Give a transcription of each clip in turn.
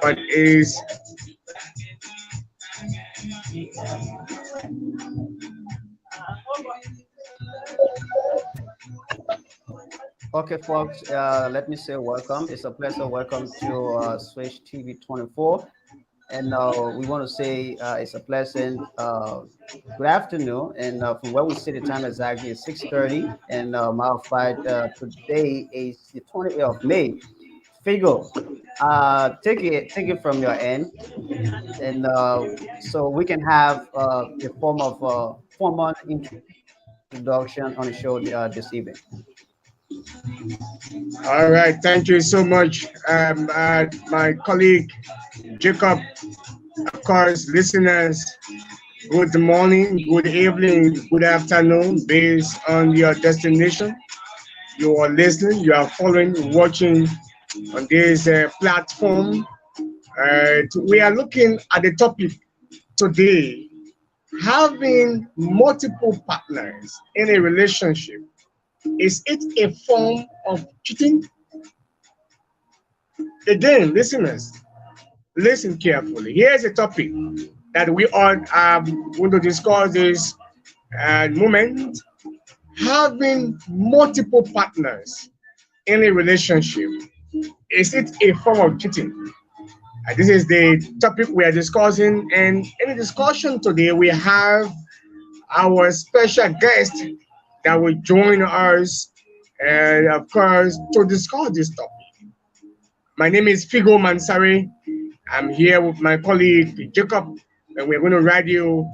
what is Okay, folks, let me say welcome. It's a pleasure. Welcome to Switch TV 24. And we want to say it's a pleasant good afternoon. And from where we sit, the time is actually 6:30. And matter of fact, today is the 20th of May. Figo, take it from your end. And so we can have a form of formal introduction on the show this evening. all right. Thank you so much, my colleague Jacob. Of course, listeners, good morning, good evening, good afternoon, based on your destination. You are listening, you are following, watching on this platform. We are looking at the topic today: having multiple partners in a relationship. Is it a form of cheating? Again, listeners, listen carefully. Here's a topic that we are going to discuss this moment: having multiple partners in a relationship. Is it a form of cheating? This is the topic we are discussing, and in the discussion today, we have our special guest that will join us, and of course, to discuss this topic. My name is Figo Mansari. I'm here with my colleague Jacob, and we're going to ride you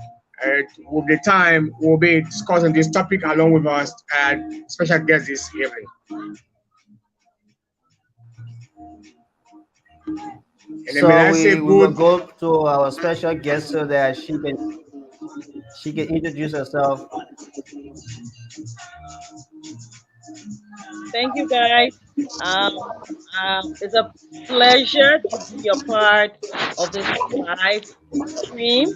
with the time. We'll be discussing this topic along with our special guest this evening. And then may So I say we will good. go to our special guest so that she can introduce herself. Thank you, guys. Um, it's a pleasure to be a part of this live stream.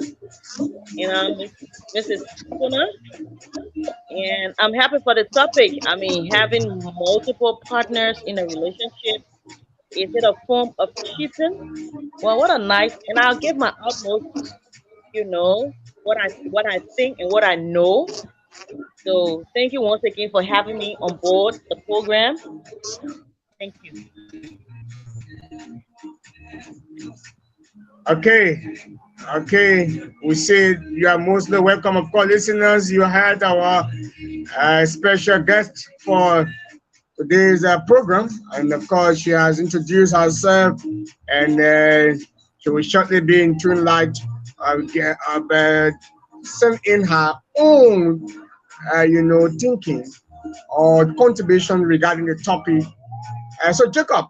And Mrs. Tuna, and I'm happy for the topic. I mean, having multiple partners in a relationship, is it a form of cheating? Well, what a nice, and I'll give my utmost, what I think and what I know. So thank you once again for having me on board the program. Thank you. Okay, okay. We said you are mostly welcome. Of course, listeners, you heard our special guest for today's program, and of course, she has introduced herself, and she will shortly be in tune light of send in her own, thinking or contribution regarding the topic. So, Jacob,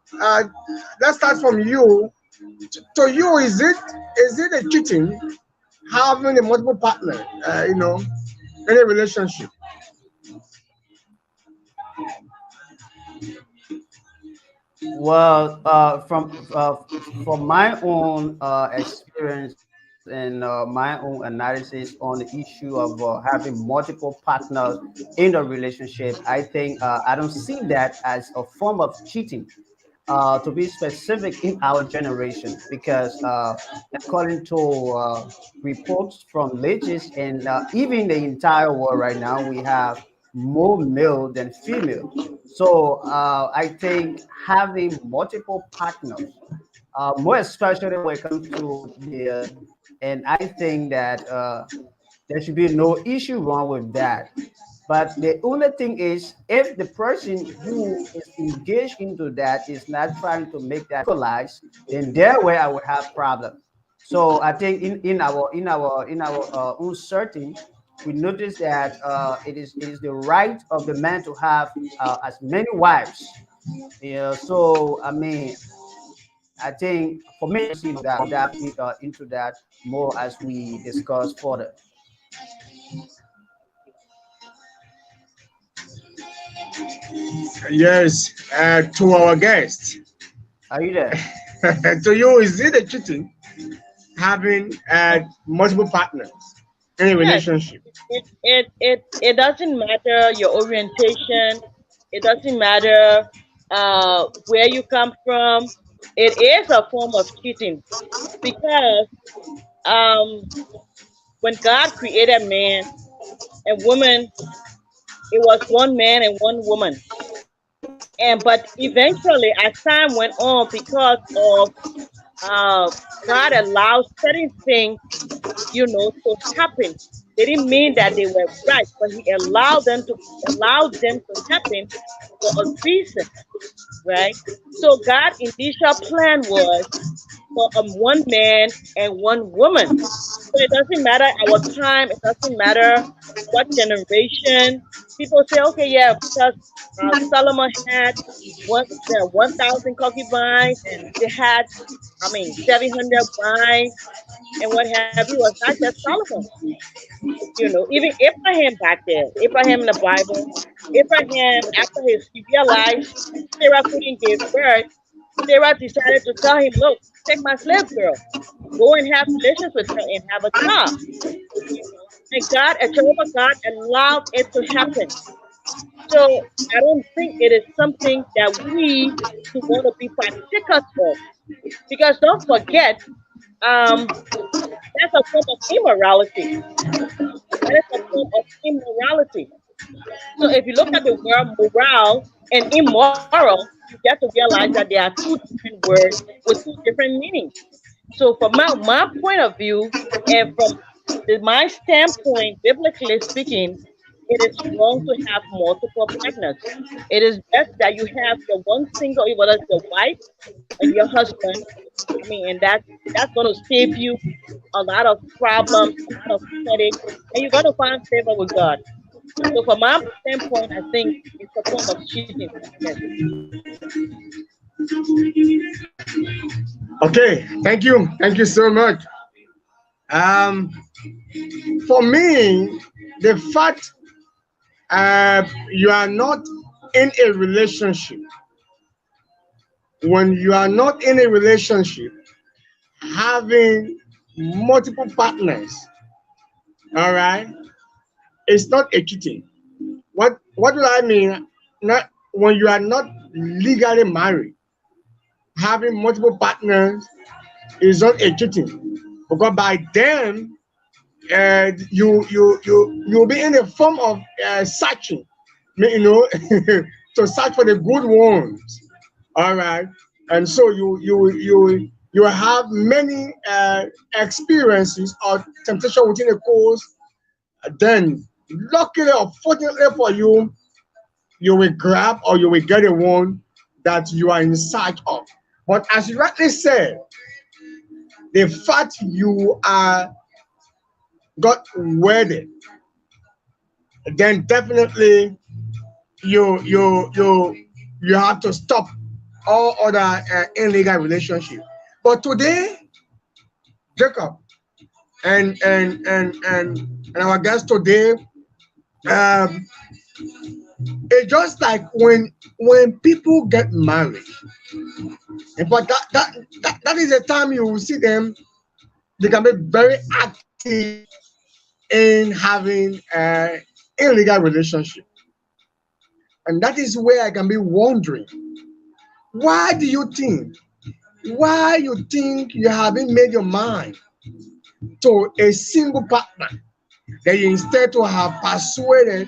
let's start from you. To you, is it a cheating having a multiple partner? In a relationship. Well, from my own experience and my own analysis on the issue of having multiple partners in a relationship, I think I don't see that as a form of cheating. To be specific in our generation, because according to reports from latest and even the entire world right now, we have more male than female. So I think having multiple partners, more especially when it comes to and I think that there should be no issue wrong with that. But the only thing is, if the person who is engaged into that is not trying to make that legalize, then there where I would have problems. So I think in our own setting, we notice that it is the right of the man to have as many wives. Yeah. So I mean, I think for me, I see into that more as we discuss further. Yes, to our guest. Are you there? To you, is it a cheating having multiple partners in a Yes, relationship? it doesn't matter your orientation. It doesn't matter where you come from. It is a form of cheating because um, when God created man and woman, it was one man and one woman. And but eventually, as time went on, because of uh, God allowed certain things, to happen. They didn't mean that they were right, but He allowed them to happen for a reason, right? So God's initial plan was for one man and one woman. So it doesn't matter our time. It doesn't matter what generation. People say, okay, yeah, because Solomon had 1,000 concubines, and they had, 700 wives, and what have you. Was not just Solomon. Even Abraham back there, Abraham in the Bible, Abraham, after he realized Sarah couldn't give birth, Sarah decided to tell him, look, take my slave girl, go and have relations with her and have a child. And Jehovah God allowed it to happen. So I don't think it is something that we should want to be partakers of. Because don't forget, um, that's a form of immorality. That is a form of immorality. So if you look at the word moral and immoral, you get to realize that there are two different words with two different meanings. So from my point of view, and from my standpoint, biblically speaking, it is wrong to have multiple partners. It is best that you have your one single, whether it's your wife or your husband. And that's going to save you a lot of problems, a lot of headache, and you're going to find favor with God. So from my standpoint, I think it's a form of cheating. Yes. Okay, thank you so much. Um, for me, the fact you are not in a relationship, when you are not in a relationship, having multiple partners, all right, it's not a cheating. What do I mean? Not when you are not legally married, having multiple partners is not a cheating, because by then you'll be in a form of searching, to search for the good ones. All right, and so you have many experiences or temptation within a course. Then, luckily or fortunately for you, you will grab or you will get the one that you are in search of. But as you rightly said, the fact you are got wedded, then definitely you have to stop all other illegal relationship. But today, Jacob and our guest today, um, it's just like when people get married. But that is the time you will see them. They can be very active in having illegal relationship, and that is where I can be wondering, why do you think, why you think you haven't made your mind to a single partner, that you instead to have persuaded,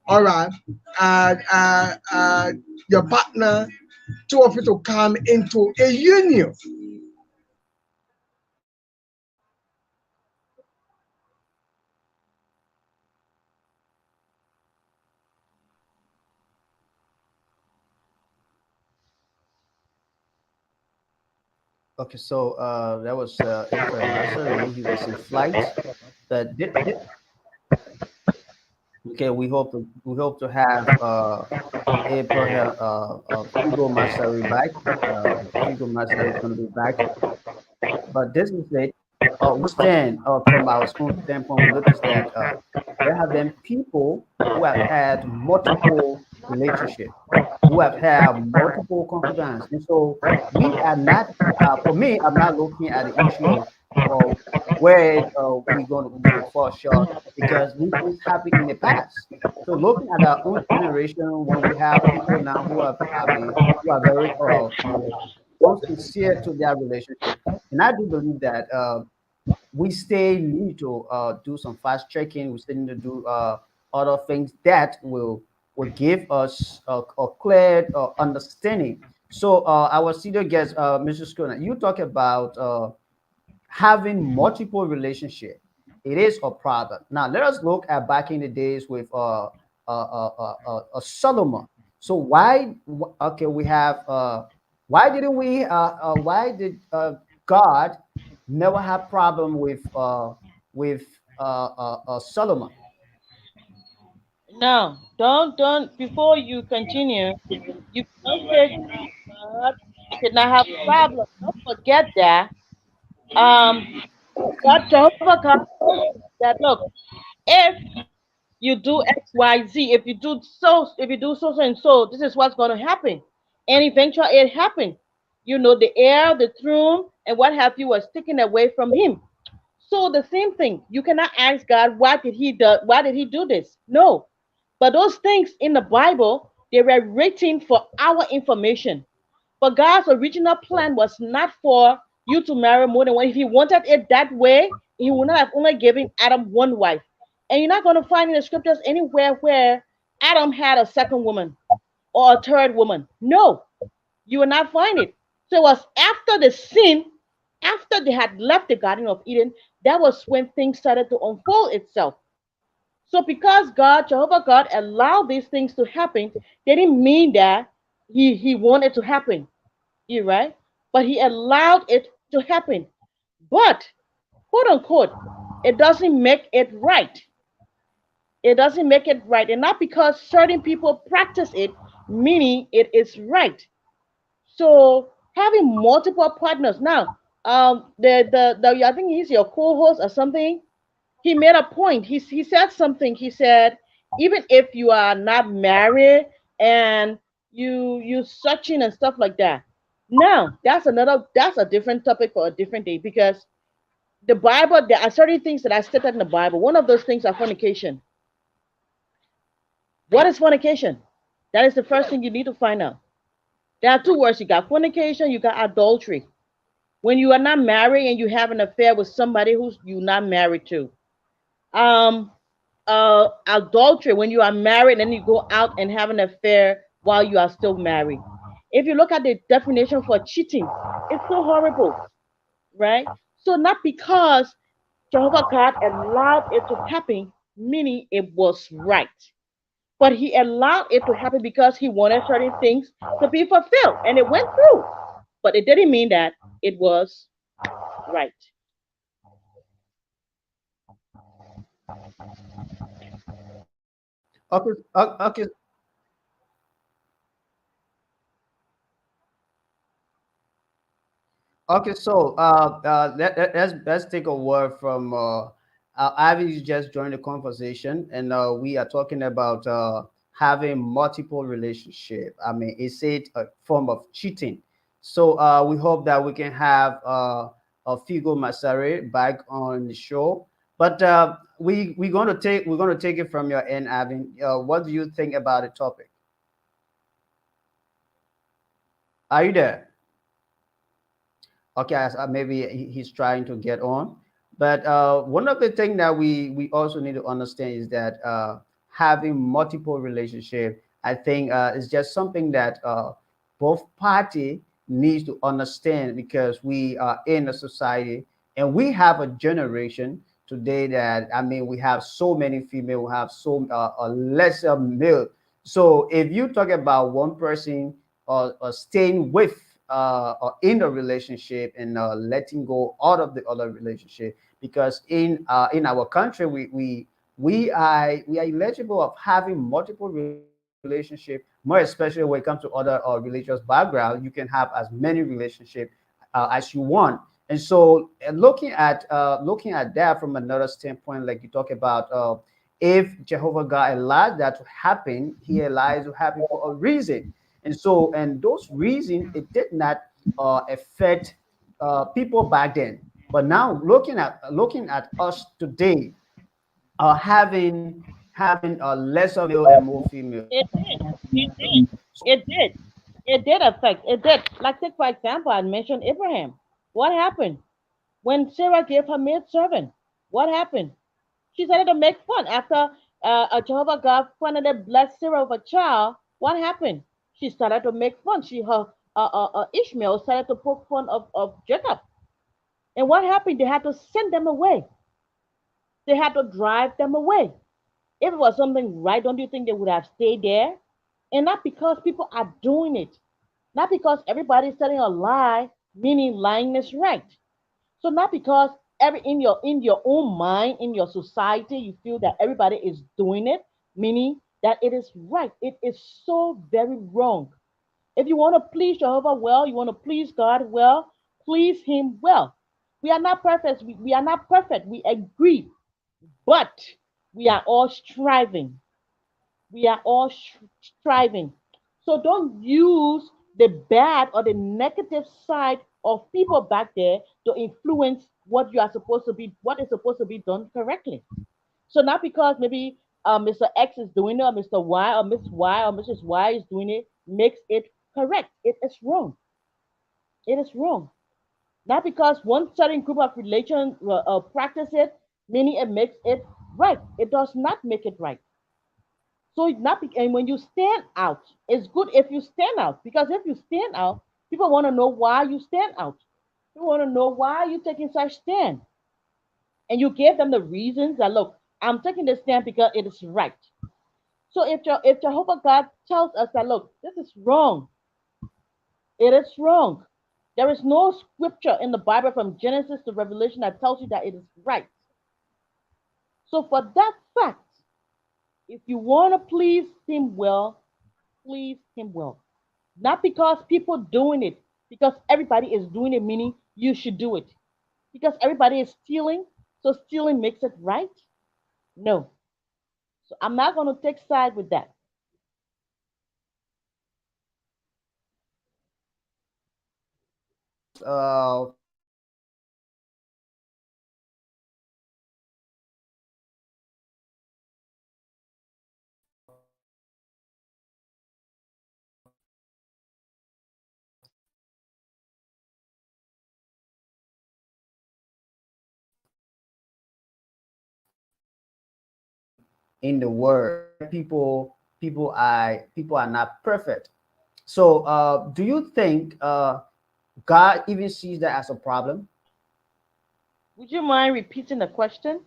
all right, your partner, two of you to come into a union. Okay, so that was April Master. He was in flight. That did. Okay, we hope to have April Figo Mastery back. Figo Mastery is going to be back. But this is it. We stand from our school standpoint. We notice that there have been people who have had multiple relationships, who have had multiple concubines, and so we are not. For me, I'm not looking at the issue of where we're going to fall short because these things happened in the past. So looking at our own generation, when we have people now who are very sincere to their relationship. And I do believe that we stay need to do some fast checking. We still need to do other things that will give us a clear understanding. So our senior guest, Mr. Schooner, you talk about having multiple relationship. It is a problem. Now let us look at back in the days with Solomon. So okay, we have why didn't we why did God never have problem with Solomon? No, don't. Before you continue, you don't say God did not have problem. Don't forget that. God, Jehovah God told him that look, if you do X, Y, Z, if you do so and so, this is what's going to happen. And eventually it happened. You know, the air, the throne, and what have you was taken away from him. So the same thing. You cannot ask God, why did he do this? No. But those things in the Bible, they were written for our information. But God's original plan was not for you to marry more than one. If He wanted it that way, He would not have only given Adam one wife. And you're not going to find in the scriptures anywhere where Adam had a second woman or a third woman. No, you will not find it. So it was after the sin, after they had left the Garden of Eden, that was when things started to unfold itself. So because God, Jehovah God, allowed these things to happen, they didn't mean that He wanted to happen. You right? But He allowed it to happen. But quote unquote, it doesn't make it right. It doesn't make it right. And not because certain people practice it, meaning it is right. So having multiple partners. Now, the I think he's your co-host or something. He made a point. He said something. He said, even if you are not married and you searching and stuff like that. Now, that's a different topic for a different day because the Bible, there are certain things that are stated in the Bible. One of those things are fornication. What is fornication? That is the first thing you need to find out. There are two words. You got fornication, you got adultery. When you are not married and you have an affair with somebody who's you not married to. Um, Adultery, when you are married and you go out and have an affair while you are still married. If you look at the definition for cheating, it's so horrible, right? So not because Jehovah God allowed it to happen, meaning it was right. But he allowed it to happen because he wanted certain things to be fulfilled. And it went through. But it didn't mean that it was right. Okay, okay, okay. So let's take a word from Ivy just joined the conversation, and we are talking about having multiple relationship. I mean, is it a form of cheating? So we hope that we can have Figo Masare back on the show. But we're going to take it from your end, Ivy. What do you think about the topic? Are you there? Okay, maybe he's trying to get on. But one of the things that we also need to understand is that having multiple relationship, I think, is just something that both party needs to understand because we are in a society and we have a generation today that I mean we have so many female, we have so a lesser male. So if you talk about one person staying with or in a relationship and letting go out of the other relationship because in our country we are eligible of having multiple relationship, more especially when it comes to other religious background. You can have as many relationship as you want. And so looking at that from another standpoint, like you talk about if Jehovah God allowed that to happen, he allows it to happen for a reason. And so, and those reasons, it did not affect people back then. But now, looking at us today, having a lesser male and more female. It did. It did. It did. It did affect. It did. Like take for example, I mentioned Abraham. What happened when Sarah gave her maid servant? What happened? She started to make fun after Jehovah God finally blessed Sarah with a child. What happened? She started to make fun. Ishmael started to poke fun of Jacob. And what happened? They had to send them away. They had to drive them away. If it was something right, don't you think they would have stayed there? And not because people are doing it, not because everybody's telling a lie, meaning lying is right. So not because every in your own mind, in your society, you feel that everybody is doing it, meaning that it is right. It is so very wrong. If you want to please Jehovah well, you want to please God well, please Him well. We are not perfect. We are not perfect. We agree, but we are all striving. We are all striving. So don't use the bad or the negative side of people back there to influence what you are supposed to be, what is supposed to be done correctly. So not because maybe Mr. X is doing it, or Mr. Y, or Miss Y, or Mrs. Y is doing it, makes it correct. It is wrong. It is wrong. Not because one certain group of religion practice it, meaning it makes it right. It does not make it right. So not and when you stand out, it's good if you stand out because if you stand out, people want to know why you stand out. People want to know why you're taking such stand, and you give them the reasons that look, I'm taking this stand because it is right. So if Jehovah God tells us that look, this is wrong, it is wrong. There is no scripture in the Bible from Genesis to Revelation that tells you that it is right. So for that fact, if you want to please Him well, please Him well. Not because people doing it, because everybody is doing it, meaning you should do it. Because everybody is stealing, so stealing makes it right? No. So I'm not going to take side with that. in the world, right? People are not perfect. So do you think God even sees that as a problem? Would you mind repeating the question?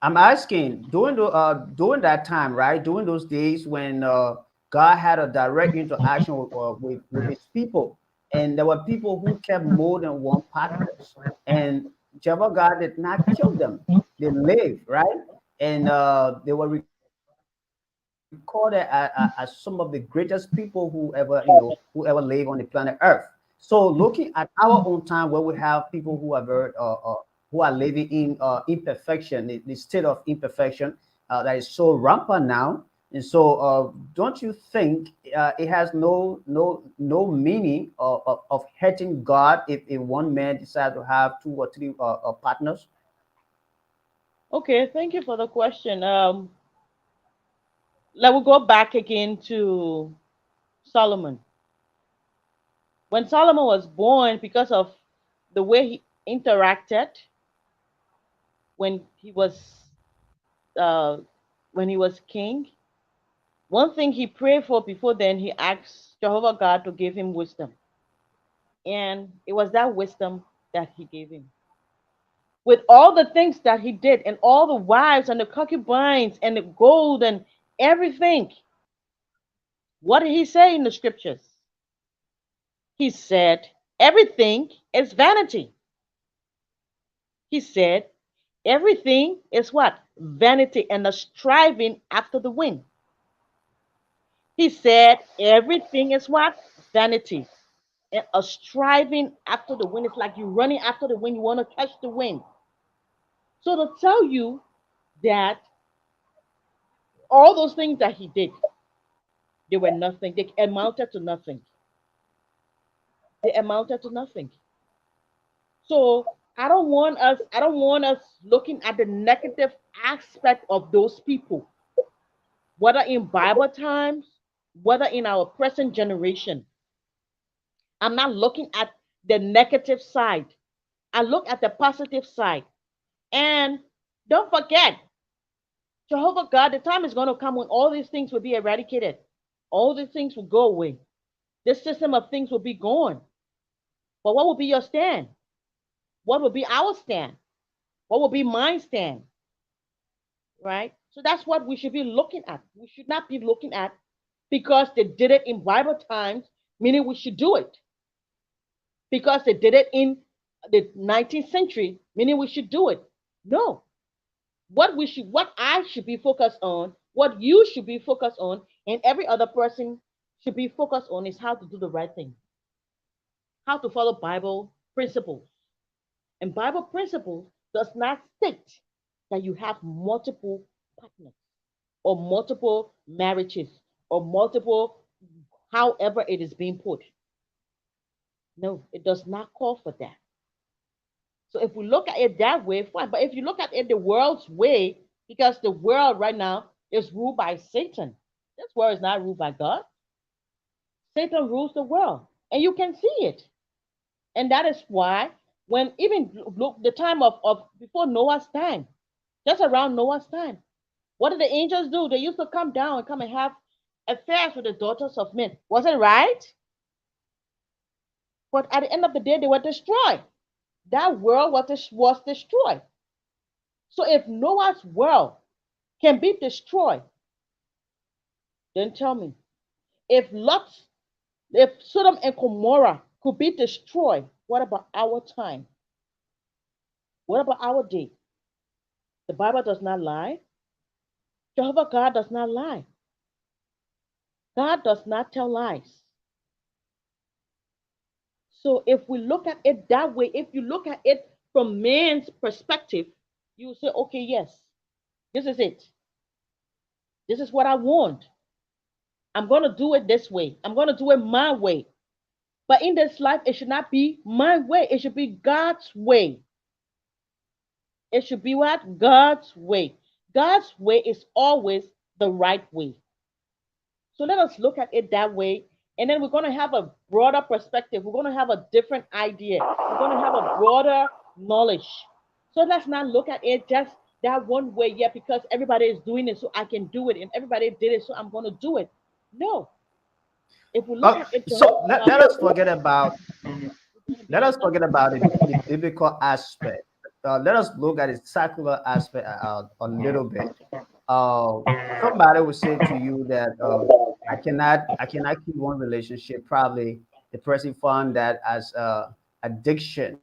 I'm asking during that time, right? During those days when God had a direct interaction with His people, and there were people who kept more than one partners, and Jehovah God did not kill them; they lived, right? And they were recorded as some of the greatest people who ever who ever lived on the planet Earth. So looking at our own time, where we have people who are who are living in imperfection, the state of imperfection that is so rampant now. And so, don't you think it has no meaning of hurting God if one man decides to have two or three partners? Okay, thank you for the question. Let me go back again to Solomon. When Solomon was born, because of the way he interacted when he was uh, when he was king, one thing he prayed for before then, he asked Jehovah God to give him wisdom. And it was that wisdom that he gave him. With all the things that he did, and all the wives and the concubines and the gold and everything, what did he say in the scriptures? He said, everything is vanity. He said, everything is what? Vanity and the striving after the wind. He said, everything is what? Vanity and a striving after the wind. It's like you're running after the wind, you want to catch the wind. So to tell you that all those things that he did, they were nothing. They amounted to nothing. They amounted to nothing. So I don't want us looking at the negative aspect of those people, whether in Bible times, whether in our present generation. I'm not looking at the negative side. I look at the positive side. And don't forget, Jehovah God, the time is going to come when all these things will be eradicated. All these things will go away. This system of things will be gone. But what will be your stand? What will be our stand? What will be my stand? Right? So that's what we should be looking at. We should not be looking at because they did it in Bible times, meaning we should do it. Because they did it in the 19th century, meaning we should do it. No. What I should be focused on, what you should be focused on, and every other person should be focused on is how to do the right thing, how to follow Bible principles. And Bible principles does not state that you have multiple partners or multiple marriages or multiple, however it is being put. No, it does not call for that. So if we look at it that way, fine. But if you look at it the world's way, because the world right now is ruled by Satan, this world is not ruled by God. Satan rules the world, and you can see it. And that is why, when even look the time of before Noah's time, just around Noah's time, what did the angels do? They used to come down and come and have affairs with the daughters of men. Was it right? But at the end of the day, they were destroyed. That world was destroyed. So if Noah's world can be destroyed, then tell me, if Sodom and Gomorrah could be destroyed, what about our time? What about our day? The Bible does not lie. Jehovah God does not lie. God does not tell lies. So if we look at it that way, if you look at it from man's perspective, you will say, okay, yes, this is it. This is what I want. I'm going to do it this way. I'm going to do it my way. But in this life, it should not be my way. It should be God's way. It should be what? God's way. God's way is always the right way. So let us look at it that way. And then we're going to have a broader perspective. We're going to have a different idea. We're going to have a broader knowledge. So let's not look at it just that one way, yeah, because everybody is doing it, so I can do it. And everybody did it, so I'm going to do it. No. If we look at it, so let us forget about the biblical aspect. Let us look at the secular aspect a little bit. Somebody will say to you that I cannot keep one relationship. Probably the person found that as addiction.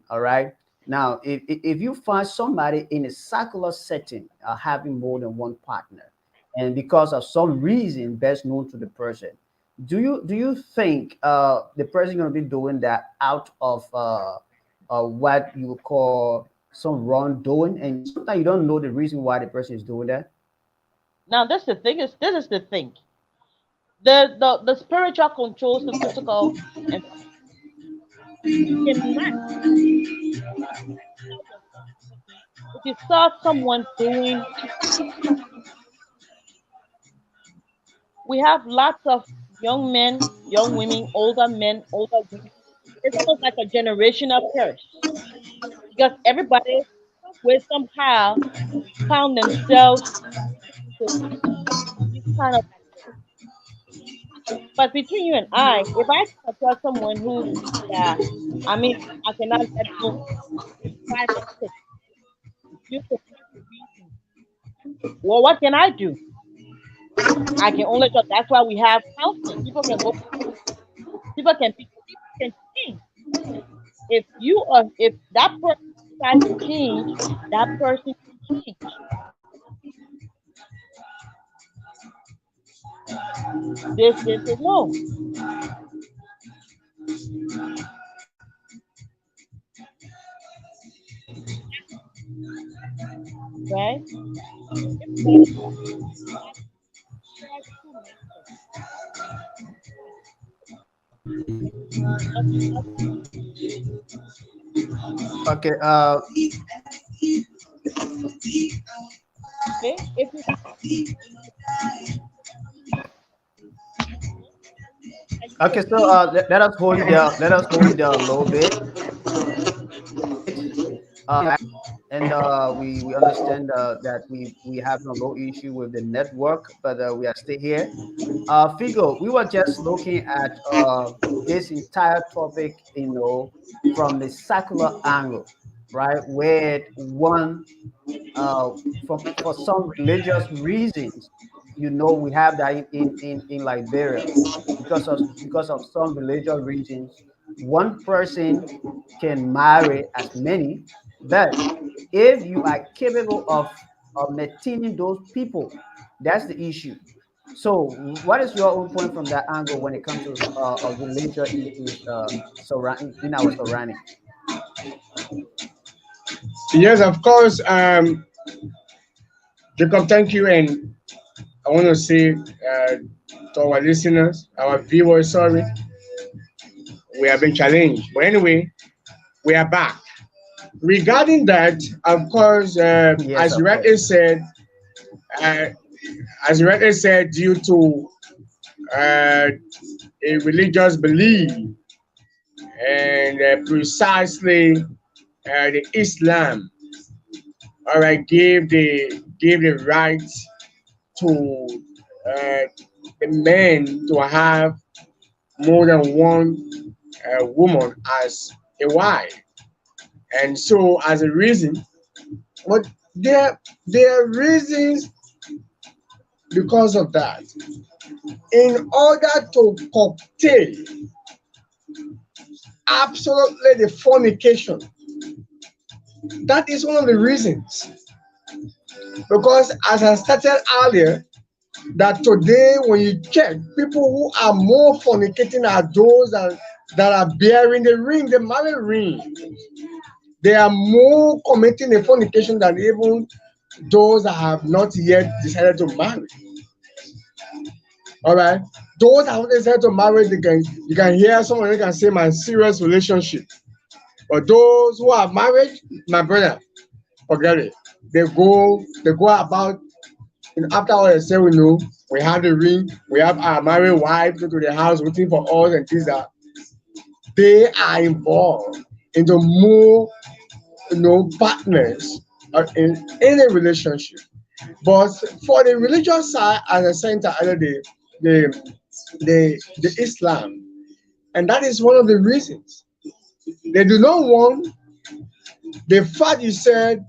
All right. Now, if you find somebody in a secular setting having more than one partner, and because of some reason best known to the person, do you think the person going to be doing that out of what you would call some wrongdoing, and sometimes you don't know the reason why the person is doing that? now this is the thing. The spiritual controls the physical, and you cannot, if you saw someone doing, we have lots of young men, young women, older men, older women. It's almost like a generational curse because everybody will somehow found themselves into this kind of activity. But between you and I, if I come across someone who, yeah, I mean, I cannot let go of 5 or 6 due to many reasons. Well, what can I do? I can only talk. That's why we have counseling. People can go for counseling. People can change. If that person decides to change, that person can change. This is no, right? Everybody has two masters. That's Okay. okay. If you Okay, so let us hold it there a little bit. And we understand that we have a low issue with the network, but we are still here. Figo, we were just looking at this entire topic, from the secular angle, right? Where one, for some religious reasons, we have that in Liberia, because of some religious reasons, one person can marry as many, but if you are capable of maintaining those people, that's the issue. So, what is your own point from that angle when it comes to religious issues in our surrounding? Yes, of course. Jacob, thank you, and I want to say to our listeners, our viewers, sorry, we have been challenged. But anyway, we are back. Regarding that, of course, Yes, of course. uh, as you rightly said, due to uh, a religious belief and precisely the Islam, all right, gave the right to the men to have more than one woman as a wife, and so as a reason, but there are reasons because of that. In order to curtail absolutely the fornication, that is one of the reasons. Because as I stated earlier, that today when you check, people who are more fornicating are those that are bearing the ring, the marriage ring. They are more committing a fornication than even those that have not yet decided to marry. All right. Those that have decided to marry, you can hear someone who can say my serious relationship. But those who are married, my brother, forget it. They go about, after all they say we know, we have the ring, we have our married wife go to the house waiting for us and things that they are involved in the more partners in a relationship. But for the religious side, as I said the other day, the the Islam, and that is one of the reasons they do not want the fact you said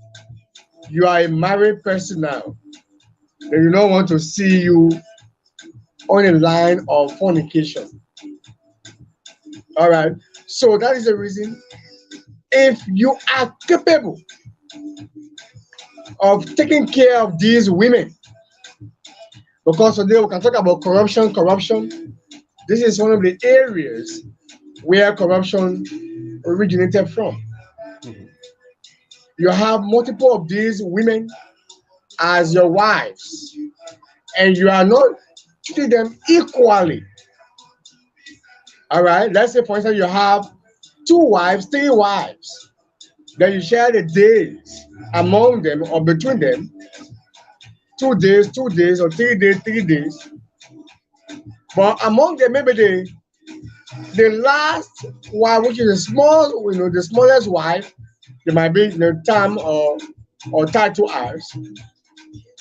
you are a married person now. They do not want to see you on a line of fornication. All right. So that is the reason. If you are capable of taking care of these women, because today we can talk about corruption. Corruption. This is one of the areas where corruption originated from. Mhm. You have multiple of these women as your wives, and you are not treating them equally. All right. Let's say, for instance, you have two wives, three wives. Then you share the days among them or between them, 2 days, or 3 days, 3 days. But among them, maybe the last wife, which is the the smallest wife, they might be term or title hours.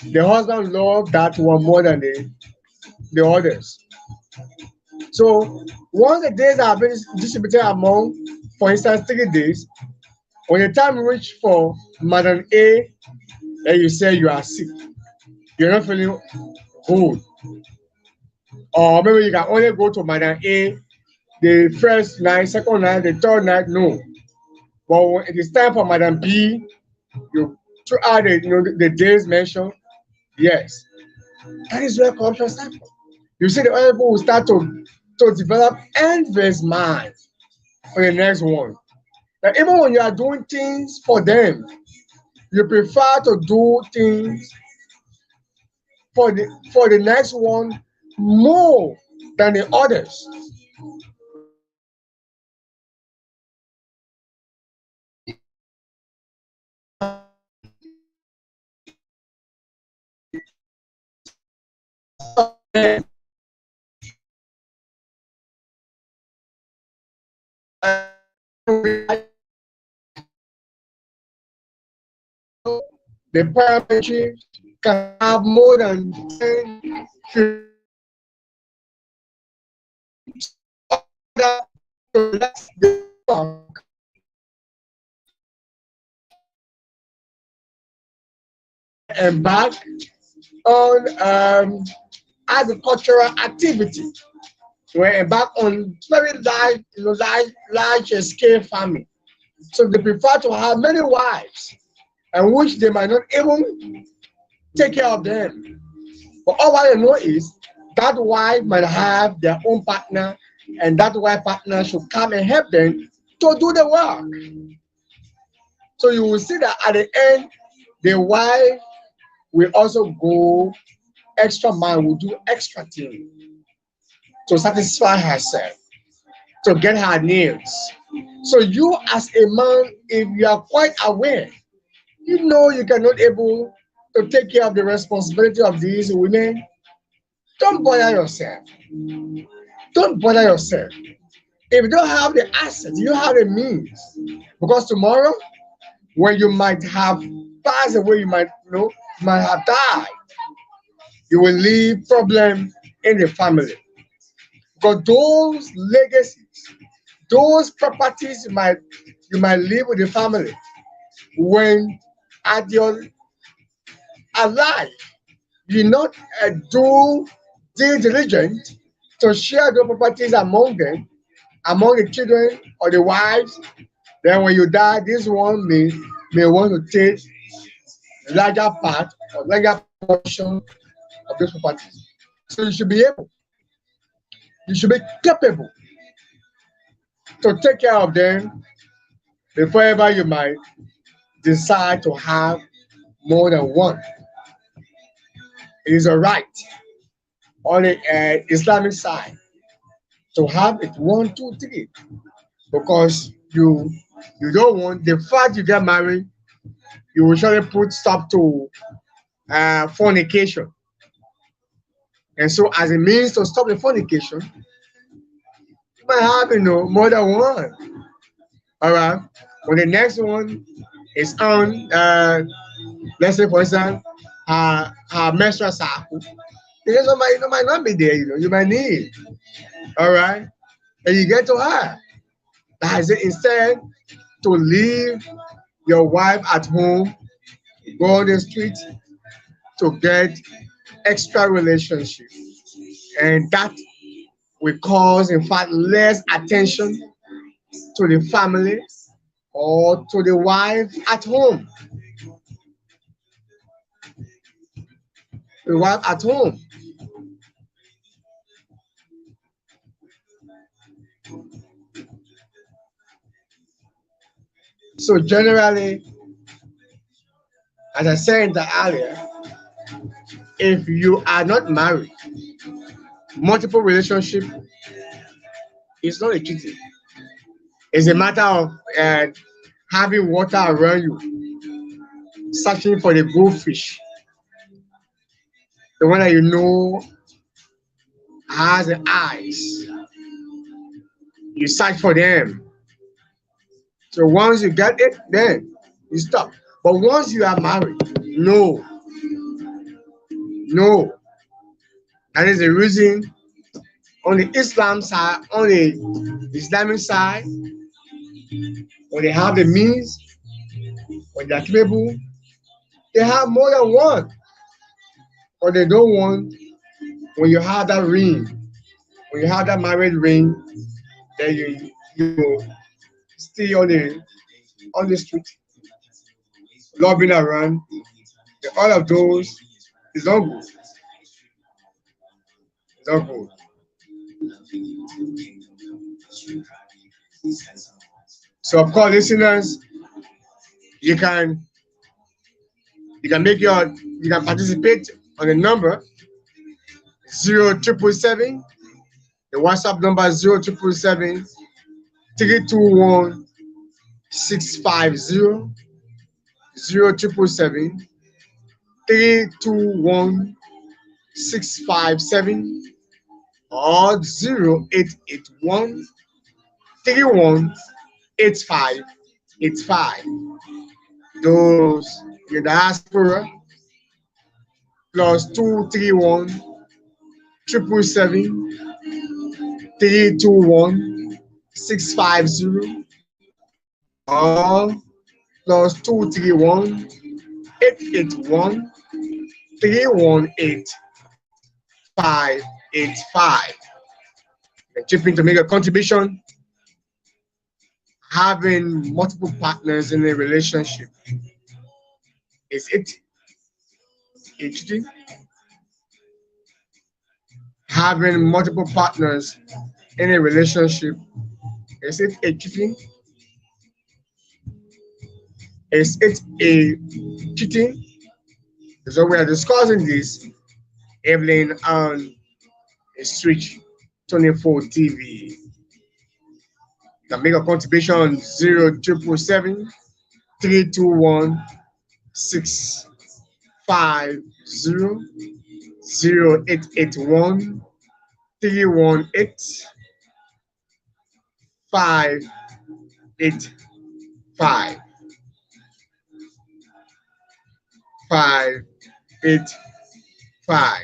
The husband love that one more than the others. So once the days are being distributed among, for instance, 3 days, when the time reach for Madam A, then you say you are sick, you're not feeling good, or maybe you can only go to Madam A the first night, second night, the third night, no. But when it is time for Madam B, you throughout the days mentioned, yes. That is where corruption starts from. You see, the other people will start to develop envious mind for the next one. That even when you are doing things for them, you prefer to do things for the next one more than the others. The paramount chief can have more than 10, 15 order to let the work embark on agricultural activity. We embark on very large, large scale farming. So they prefer to have many wives, and which they might not even take care of them. But all I know is that wife might have their own partner, and that wife partner should come and help them to do the work. So you will see that at the end, the wife will also go extra mile, will do extra thing to satisfy herself, to get her needs. So you as a man, if you are quite aware, you know you cannot able to take care of the responsibility of these women, don't bother yourself. Don't bother yourself. If you don't have the assets, you have the means. Because tomorrow, when you might have passed away, you might have died, you will leave problem in the family. Because those legacies, those properties you might leave with the family when at your alive, you not do due diligent to share the properties among them, among the children or the wives. Then when you die, this one may want to take larger part or larger portion of those properties. So you should be capable to take care of them before ever you might decide to have more than one. It is a right on the Islamic side to have it one, two, three, because you don't want the fact you get married, you will surely put stop to fornication. And so, as a means to stop the fornication, you might have more than one. All right. When the next one is on, let's say for instance, her menstrual cycle, because might not be there. You might need. All right, and you get to her. That is it. Instead, to leave your wife at home, go on the street to get extra relationship, and that will cause, in fact, less attention to the family or to the wife at home. The wife at home. So generally, as I said earlier, if you are not married, multiple relationship is not a cheating. It's a matter of having water around you, searching for the goldfish, the one that you know has the eyes. You search for them. So once you get it, then you stop. But once you are married, no, no. That is the reason on the Islam side, on the Islamic side, when they have the means, when they are capable, they have more than one. Or they don't want, when you have that ring, when you have that married ring, then you stay on the street, lobbing around. All of those is not good. It's not good. So of course, listeners, you can you can participate on the number 0777. The WhatsApp number is 0777 321 650, 0777 321 657, or 0881 31 8585. Those your diaspora, +231 777 321 650, or +231 881 318 585. And chipping to make a contribution. Having multiple partners in a relationship, is it cheating? Having multiple partners in a relationship, is it a cheating? Is it a cheating? So we are discussing this evening on Street 24 TV. You can make a contribution on 0777 321 650 0881 318 585 585.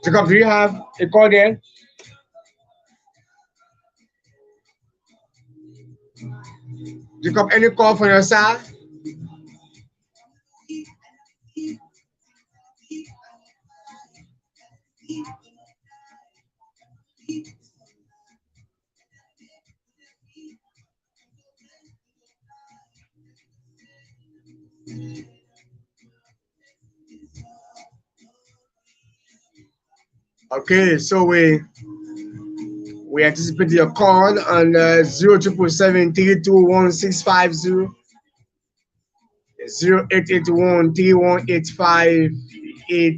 Jacob, do you have a call there? Jacob, any call from your side? Okay, so we anticipate your call on 0777 321 650 0881 318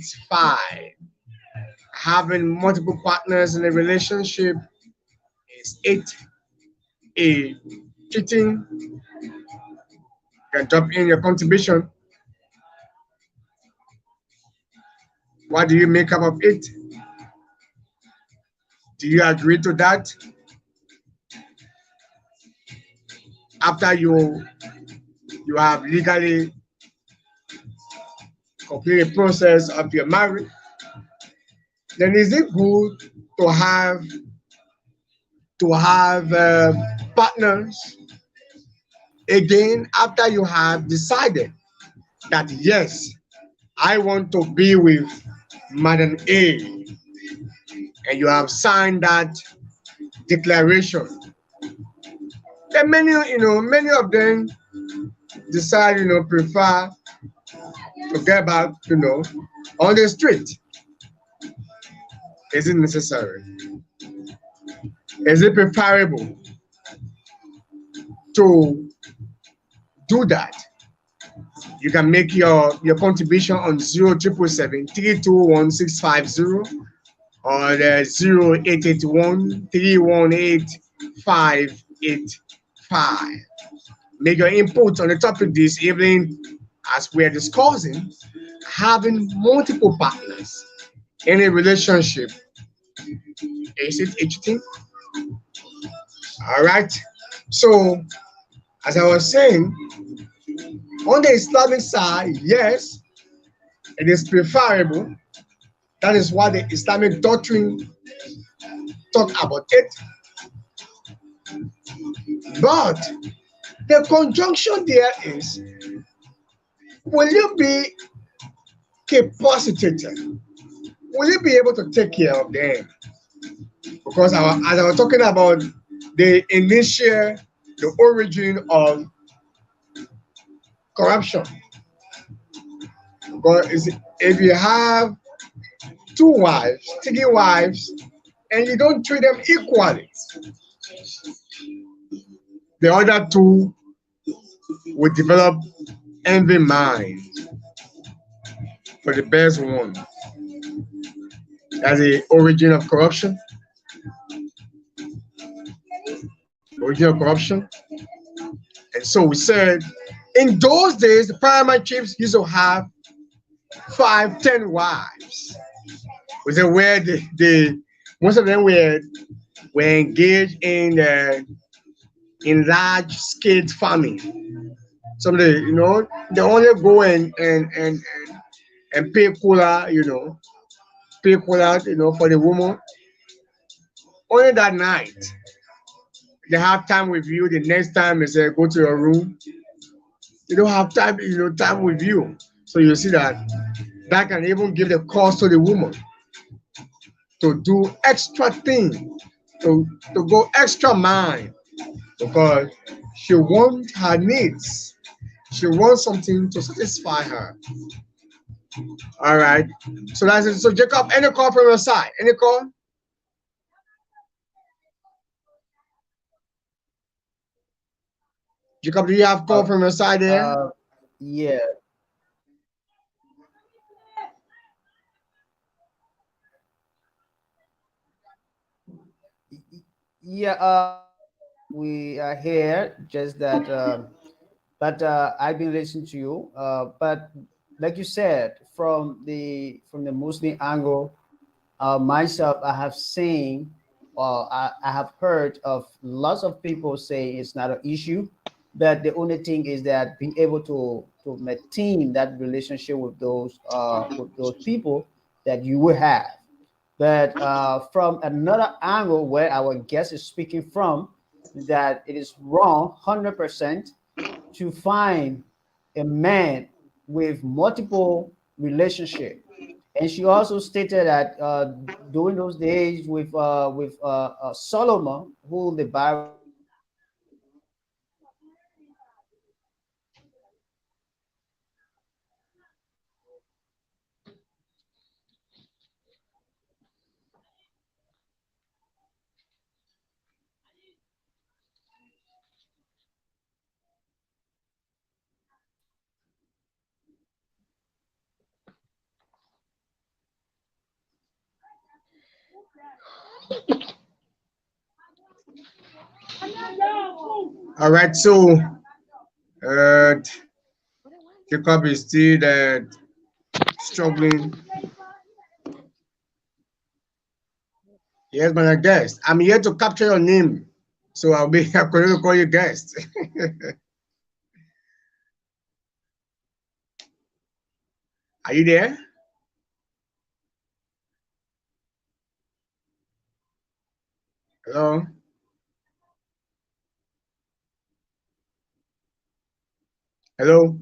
Having multiple partners in a relationship, is it a cheating? You can drop in your contribution. What do you make up of it? Do you agree to that? After you have legally completed the process of your marriage, then is it good to have partners again after you have decided that yes, I want to be with Madam A, and you have signed that declaration? Then many of them decide, prefer to get back, on the street. Is it necessary? Is it preferable to do that? You can make your contribution on 0777 321 650 or 0881 318 585. Make your input on the topic this evening as we are discussing having multiple partners in a relationship. Is it cheating? All right. So, as I was saying, on the Islamic side, yes, it is preferable. That is what the Islamic doctrine talk about it. But the conjunction there is, will you be capacitated? Will you be able to take care of them? Because as I was talking about the origin of corruption. Because if you have 2 wives, 3 wives, and you don't treat them equally, the other 2 will develop envy mind for the best one. That's the origin of corruption. Origin of corruption. And so we said, in those days, the paramount chiefs used to have 5, 10 wives. We said where most of them were engaged in in large scale farming. Some they, they only go and pay cola, pay cola, for the woman. Only that night. They have time with you. The next time is go to your room. They don't have time, time with you. So you see that can even give the cost to the woman to do extra thing, to go extra mile because she wants her needs. She wants something to satisfy her. All right. So that's it. So Jacob, any call from your side? Any call? Jacob, do you have call from your side there? Yeah, yeah. We are here. Just that, but I've been listening to you. But like you said, from the Muslim angle, myself, I have seen, I have heard of lots of people say it's not an issue. That the only thing is that being able to maintain that relationship with those people that you will have. But from another angle, where our guest is speaking from, that it is wrong 100% to find a man with multiple relationship. And she also stated that during those days with Solomon, who the Bible said he had multiple wives. All right. So uh, Jacob is still struggling. Yes, my guest. I'm here to capture your name. So I'll be I'm going to call you guest. Are you there? Hello? Hello?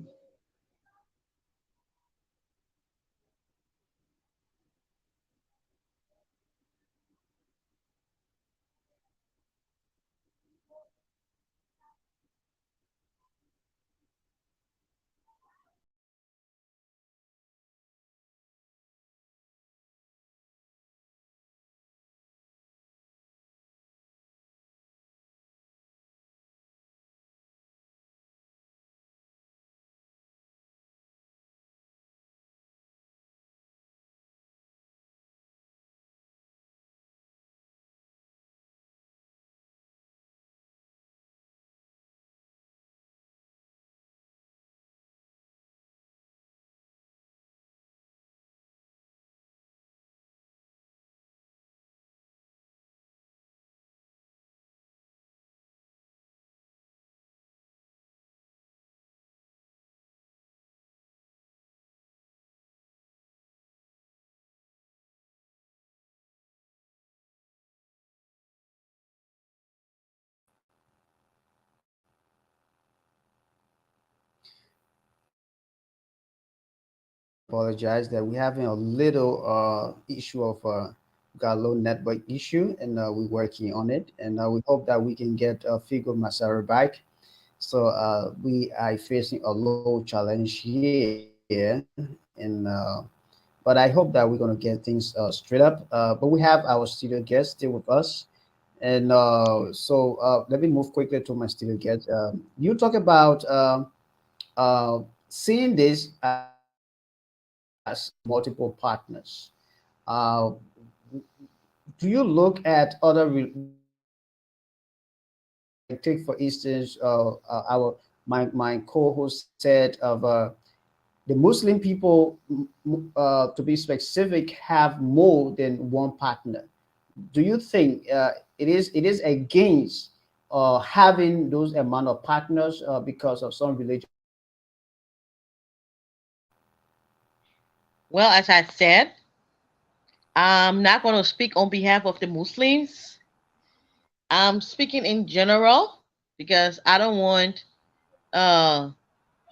I apologize that we're having a little issue of got a low network issue, and we're working on it, and we hope that we can get Figo Masara back. So we are facing a low challenge here, and but I hope that we're gonna get things straight up. But we have our studio guest still with us, and let me move quickly to my studio guest. You talk about seeing this as multiple partners. Uh, do you look at other relationships like take for instance our my co-host said of the Muslim people, to be specific, have more than one partner. Do you think it is against having those amount of partners because of some religion. Well, as I said, I'm not going to speak on behalf of the Muslims. I'm speaking in general because uh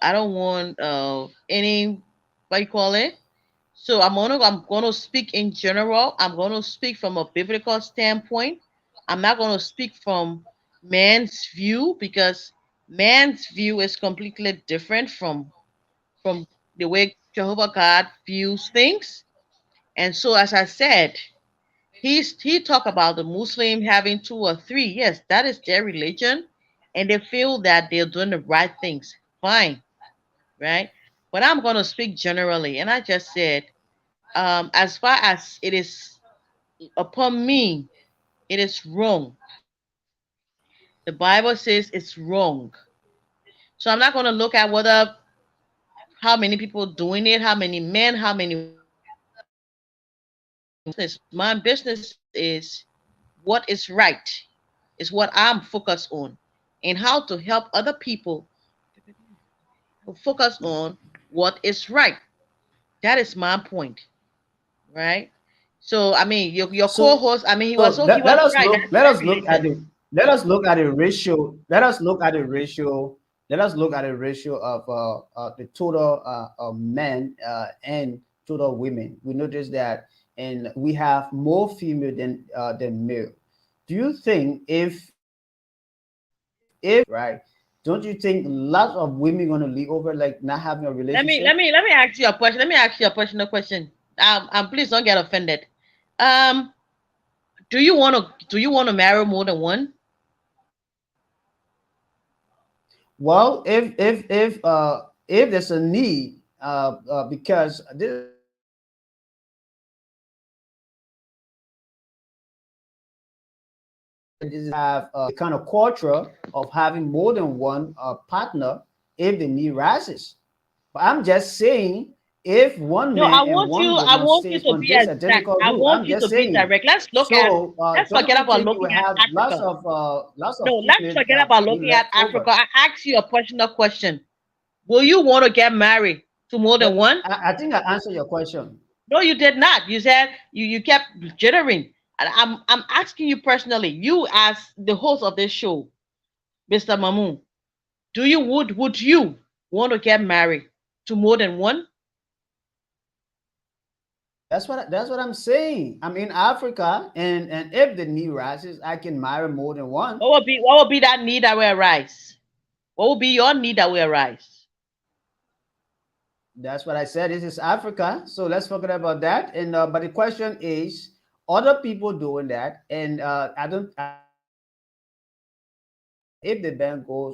I don't want any what you call it. So I'm gonna speak in general. I'm gonna speak from a biblical standpoint. I'm not gonna speak from man's view because man's view is completely different from the way Jehovah God views things. And so as I said, he talked about the Muslim having two or three. Yes, that is their religion, and they feel that they're doing the right things. Fine, right? But I'm going to speak generally, and I just said, as far as it is upon me, it is wrong. The Bible says it's wrong. So I'm not going to look at whether how many people doing it, how many men, how many women. My business is what is right, is what I'm focused on, and how to help other people focus on what is right. That is my point, right? So I mean, your So co-host. I mean, he let was us right. look. That's Let their us look at religion. the. Let us look at the ratio. Let us look at the ratio. Let us look at the ratio of the total men and total women. We notice that, and we have more female than male. Do you think if right? Don't you think lots of women gonna leave over like not having a Let me relationship? let me let me ask you a question. Let me ask you a personal question. Please don't get offended. Um, do you want to marry more than one? Well, if there's a need, because this is have the kind of culture of having more than one partner if the need rises. But I'm just saying, if one No, man I and want you. one I woman want you stays to on be this exact. identical I rule, want I'm you just to be saying. direct. Let's look at. So Let's don't forget you about think you will looking at have Africa. lots No, of let's females forget that about be looking left at over? Africa. I asked you a personal question. Will you want to get married to more than But one? I think I answered your question. No, you did not. You said you kept jittering. And I'm asking you personally. You as the host of this show, Mr. Mamu, would you want to get married to more than one? That's what I'm saying. I'm in Africa, and if the need rises, I can marry more than one. What would be that need that will arise? What would be your need that will arise? That's what I said. This is Africa, so let's forget about that. And but the question is, other people doing that, and I don't. If the bank goes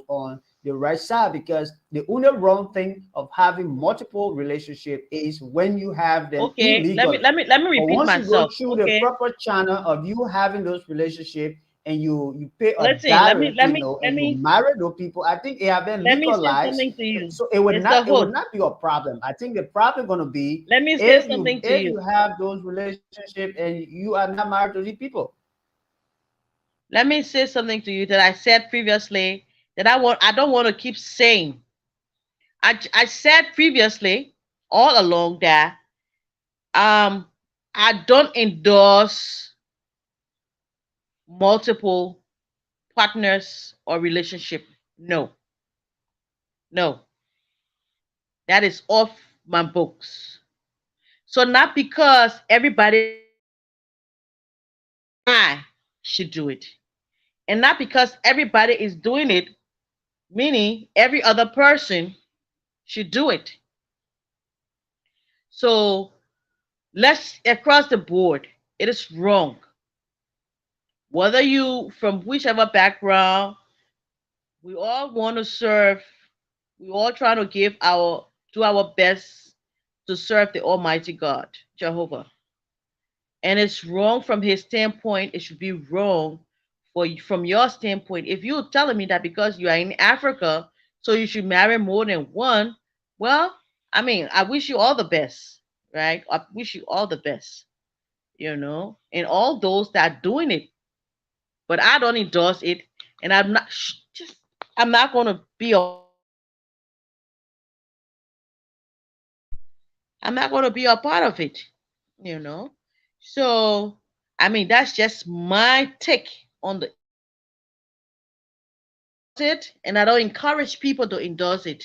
on the right side, because the only wrong thing of having multiple relationship is when you have them Okay, illegally. let me But repeat once you go myself. through the Okay, proper channel of you having those relationship, and you pay a listen. Let me direct, let me let and you me marry those people, I think it have been let me say legalized. something to you, So Mr. it would Host. not be a problem. I think the problem gonna be Let me say something to if you you. have those relationship and you are not married to these people. Let me say something to you that I said previously that I don't want to keep saying. I said previously all along that um I don't endorse multiple partners or relationship. No, no, that is off my books. So not because everybody I should do it, and not because everybody is doing it, meaning every other person should do it. So let's across the board, it is wrong. Whether you from whichever background, we all want to serve. We all try to give our do our best to serve the Almighty God, Jehovah. And it's wrong from his standpoint. It should be wrong from your standpoint. If you're telling me that because you are in Africa, so you should marry more than one, well, I mean, I wish you all the best, right? I wish you all the best, and all those that are doing it. But I don't endorse it. and I'm not going to be a I'm not going to be a part of it, you know. So, I mean, that's just my take on the it, and I don't encourage people to endorse it.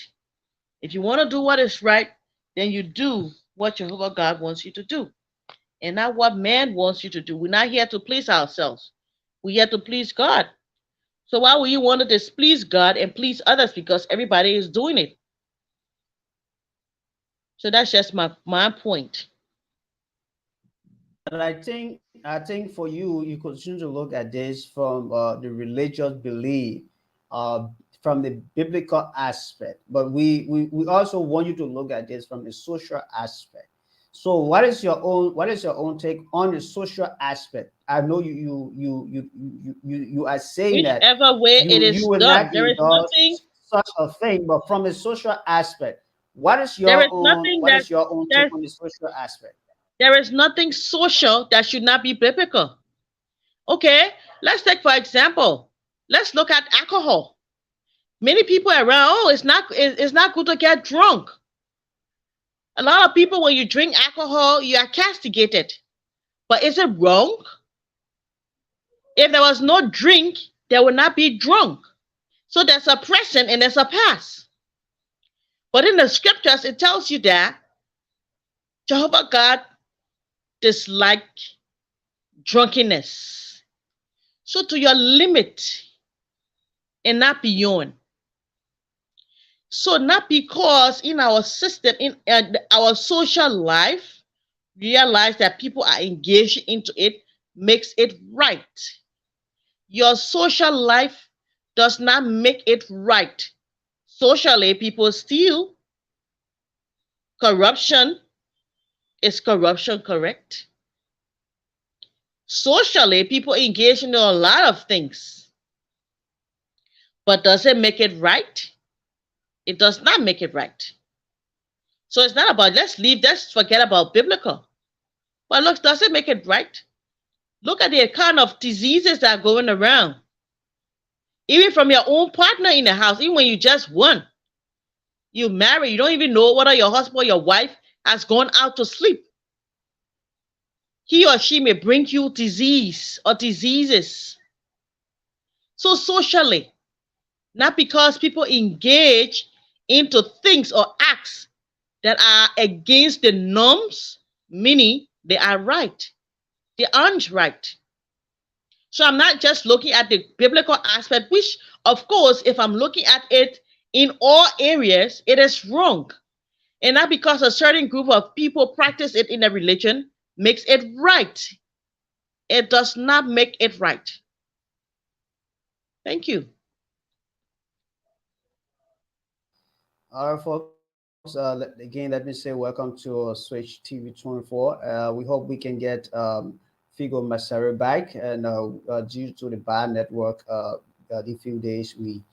If you want to do what is right, then you do what Jehovah God wants you to do, and not what man wants you to do. We're not here to please ourselves. We're here to please God. So why would you want to displease God and please others because everybody is doing it? So that's just my point. But I think for you, you continue to look at this from the religious belief, uh, from the biblical aspect. But we also want you to look at this from the social aspect. So what is your own take on the social aspect? I know you are saying that Whichever way it you is will done, not endorse such a thing, but from a social aspect, there is nothing what that is your own take there, on the social aspect? there is nothing social that should not be biblical. Okay, let's take for example, let's look at alcohol. Many people around, oh, it's not good to get drunk. A lot of people, when you drink alcohol, you are castigated. But is it wrong? If there was no drink, there would not be drunk. So there's a present and there's a past. But in the scriptures, it tells you that Jehovah God disliked drunkenness. So to your limit and not beyond. So not because in our system, in our social life, realize that people are engaged into it makes it right. Your social life does not make it right. Socially, people steal. Corruption, is corruption correct? Socially, people engage in a lot of things. But does it make it right? It does not make it right. So it's not about let's forget about biblical. But look, does it make it right? Look at the kind of diseases that are going around. Even from your own partner in the house, even when you just won. You marry, you don't even know whether your husband or your wife has gone out to sleep. He or she may bring you disease or diseases. So socially, not because people engage into things or acts that are against the norms, meaning they are right. They aren't right. So I'm not just looking at the biblical aspect, which, of course, if I'm looking at it in all areas, it is wrong. And not because a certain group of people practice it in a religion makes it right. It does not make it right. Thank you. All right, folks. Again, let me say welcome to Switch TV24. We hope we can get Figo Masari back, and due to the bad network, the few days we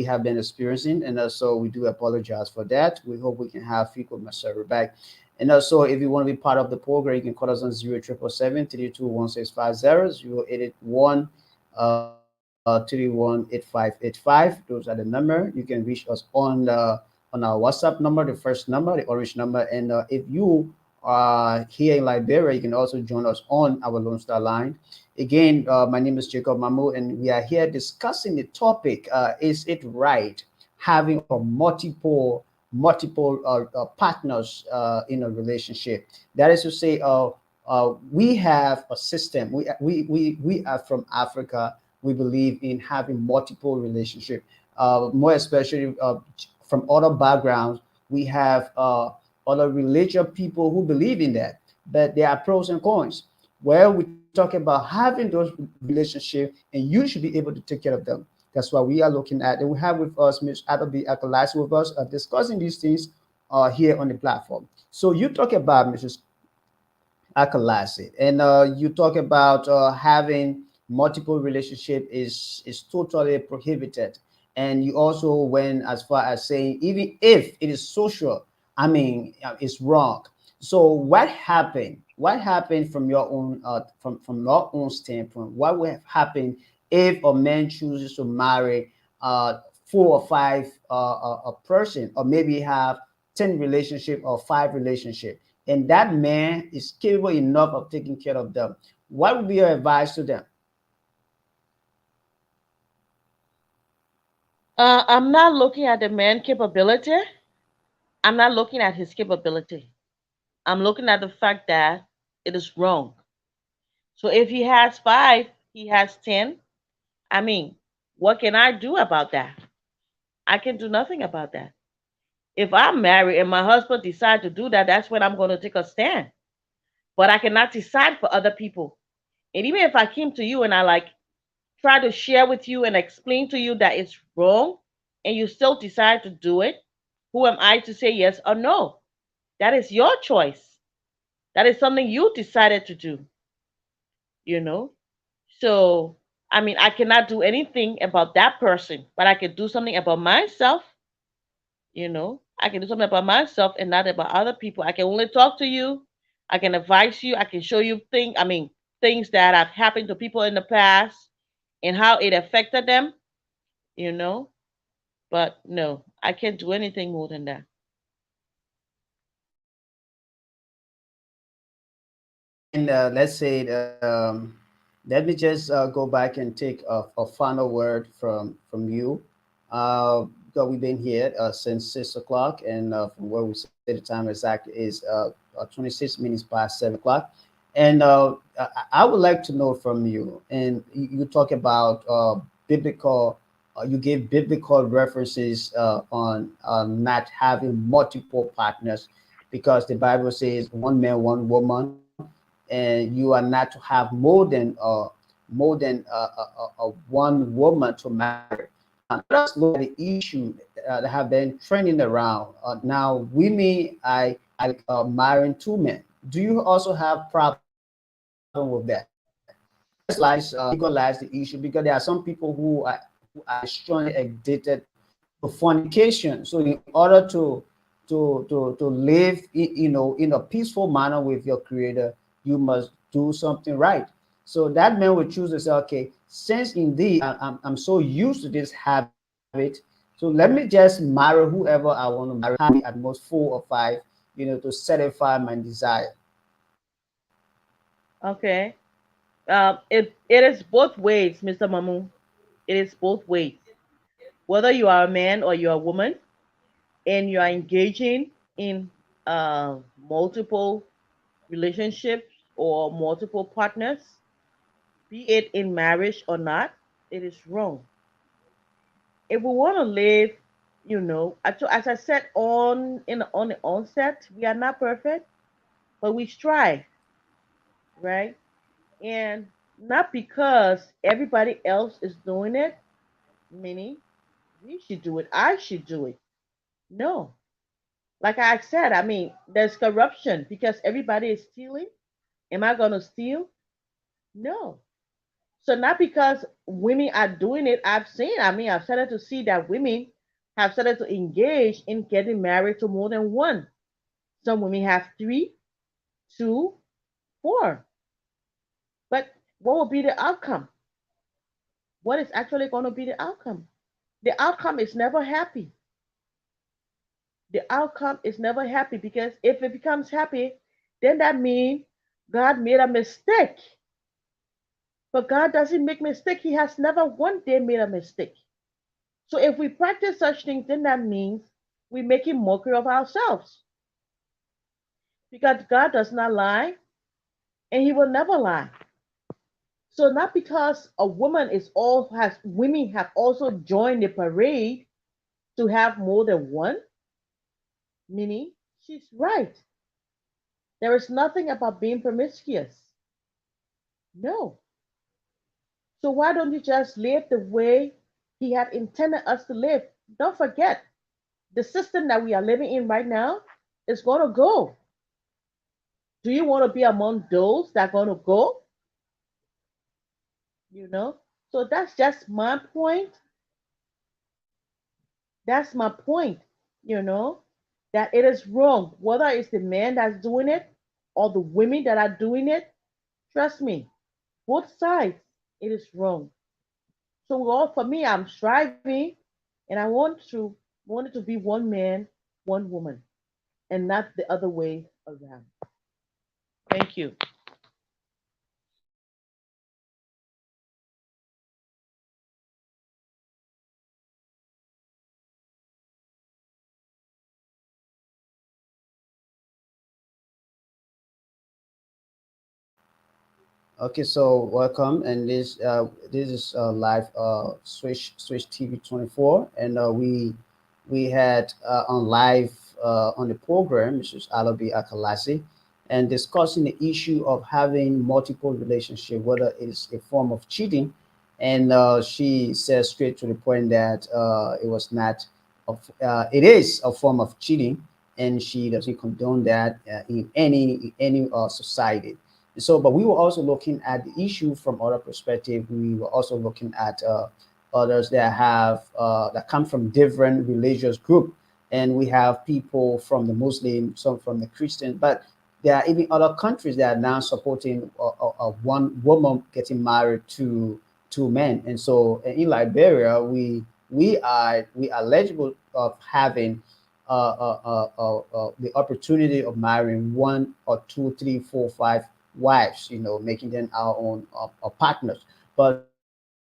have been experiencing, and so we do apologize for that. We hope we can have Figo Masari back. And also, if you want to be part of the program, you can call us on 07777 318585. Those are the number. You can reach us on our WhatsApp number, the first number, the orange number. And if you are here in Liberia, you can also join us on our Lone Star line. Again, my name is Jacob Mamu, and we are here discussing the topic: is it right having a multiple partners in a relationship? That is to say, we have a system. We are from Africa. We believe in having multiple relationship, more especially from other backgrounds. We have other religious people who believe in that, but there are pros and cons. Where we talk about having those relationships, and you should be able to take care of them. That's what we are looking at, and we have with us Ms. Adobe Akalasi with us discussing these things here on the platform. So you talk about Mrs. Akalasi, and you talk about having multiple relationship is totally prohibited, and you also went as far as saying even if it is social, I mean, it's wrong. So what happened? What happened from your own from your own standpoint? What would have happened if a man chooses to marry 4 or 5 a person, or maybe have 10 relationship or 5 relationship, and that man is capable enough of taking care of them, what would be your advice to them? I'm not looking at the man capability. I'm not looking at his capability. I'm looking at the fact that it is wrong. So if he has five, he has 10. I mean, what can I do about that? I can do nothing about that. If I'm married and my husband decides to do that, that's when I'm going to take a stand. But I cannot decide for other people. And even if I came to you and I like try to share with you and explain to you that it's wrong and you still decide to do it, who am I to say yes or no? That is your choice. That is something you decided to do, you know? So, I mean, I cannot do anything about that person, but I can do something about myself, you know? I can do something about myself and not about other people. I can only talk to you. I can advise you. I can show you things that have happened to people in the past and how it affected them, you know? But no, I can't do anything more than that. And let's say, let me just go back and take a final word from you. Because we've been here since 6 o'clock, and from where we say the time exactly is 26 minutes past 7 o'clock. And I would like to know from you. And you talk about biblical. You gave biblical references on not having multiple partners, because the Bible says one man, one woman, and you are not to have more than one woman to marry. Now let us look at the issue that have been trending around. Now, women are marrying 2 men. Do you also have problem with that? Let's legalize the issue, because there are some people who are strongly addicted to fornication. So in order to live in a peaceful manner with your creator, you must do something right. So that man would choose to say, okay, since indeed I'm so used to this habit, so let me just marry whoever I want to marry, at most 4 or 5, to satisfy my desire. Okay. It is both ways, Mr. Mamu. It is both ways. Whether you are a man or you are a woman and you are engaging in multiple relationships or multiple partners, be it in marriage or not, it is wrong. If we want to live, as I said on the onset, we are not perfect, but we strive, right? And not because everybody else is doing it, meaning we should do it, I should do it. No. Like I said, I mean, there's corruption because everybody is stealing. Am I going to steal? No. So not because women are doing it, I've started to see that women have started to engage in getting married to more than one. Some women have three, two, four. But what will be the outcome? What is actually going to be the outcome? The outcome is never happy. The outcome is never happy, because if it becomes happy, then that means God made a mistake. But God doesn't make mistake. He has never one day made a mistake. So if we practice such things, then that means we're making mockery of ourselves. Because God does not lie and he will never lie. So not because a woman is all has women have also joined the parade to have more than one, meaning she's right. There is nothing about being promiscuous. No. So why don't you just live the way he had intended us to live? Don't forget, the system that we are living in right now is going to go. Do you want to be among those that are going to go? You know? So that's just my point. That's my point, you know, that it is wrong. Whether it's the man that's doing it or the women that are doing it, trust me, both sides, it is wrong. So all for me, I'm striving, and I want it to be one man, one woman, and not the other way around. Thank you. Okay, so welcome, and this is live Switch TV 24, and we had on live on the program, Mrs. Alabi Akalasi, and discussing the issue of having multiple relationship, whether it's a form of cheating, and she says straight to the point that it was not, it is a form of cheating, and she doesn't condone that in any society. So, but we were also looking at the issue from other perspective. We were also looking at others that have that come from different religious group, and we have people from the Muslim, some from the Christian, but there are even other countries that are now supporting one woman getting married to two men. And so in Liberia, we are eligible of having the opportunity of marrying one or two, three, four, five wives, making them our own partners. But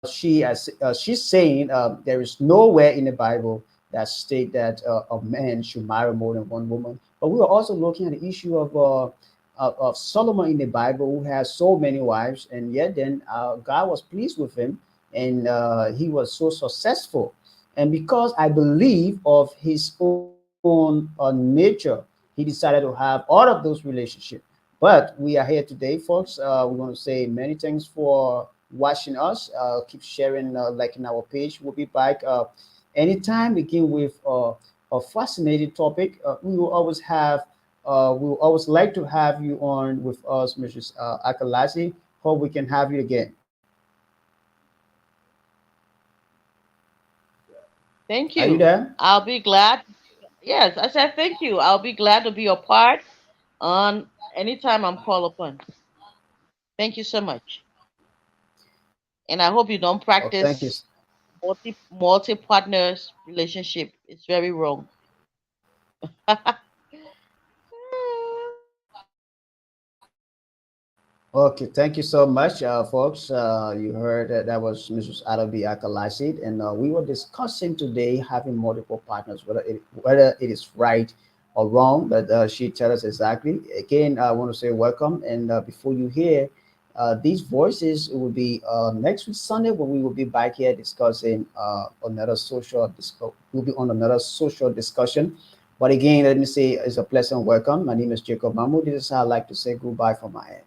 she's saying there is nowhere in the Bible that state that a man should marry more than one woman. But we were also looking at the issue of Solomon in the Bible, who has so many wives, and yet then God was pleased with him, and he was so successful. And because I believe of his own nature, he decided to have all of those relationships. But we are here today, folks. We want to say many thanks for watching us. Keep sharing, liking our page. We'll be back anytime. Again with a fascinating topic. We will always like to have you on with us, Mrs. Akalasi. Hope we can have you again. Thank Are you you. there? I'll be glad. Yes, I said thank you. I'll be glad to be a part on anytime I'm called upon. Thank you so much. And I hope you don't Oh, thank you. practice multi partners relationship. It's very wrong. Okay, thank you so much, folks. You heard that was Mrs. Arabi Akalasid, and we were discussing today having multiple partners, whether it is right or wrong. But she tell us exactly. Again, I want to say welcome, and before you hear these voices, it will be next week Sunday when we will be back here discussing another social. We'll be on another social discussion. But again, let me say it's a pleasant welcome. My name is Jacob Mahmoud. This is how I like to say goodbye from my end.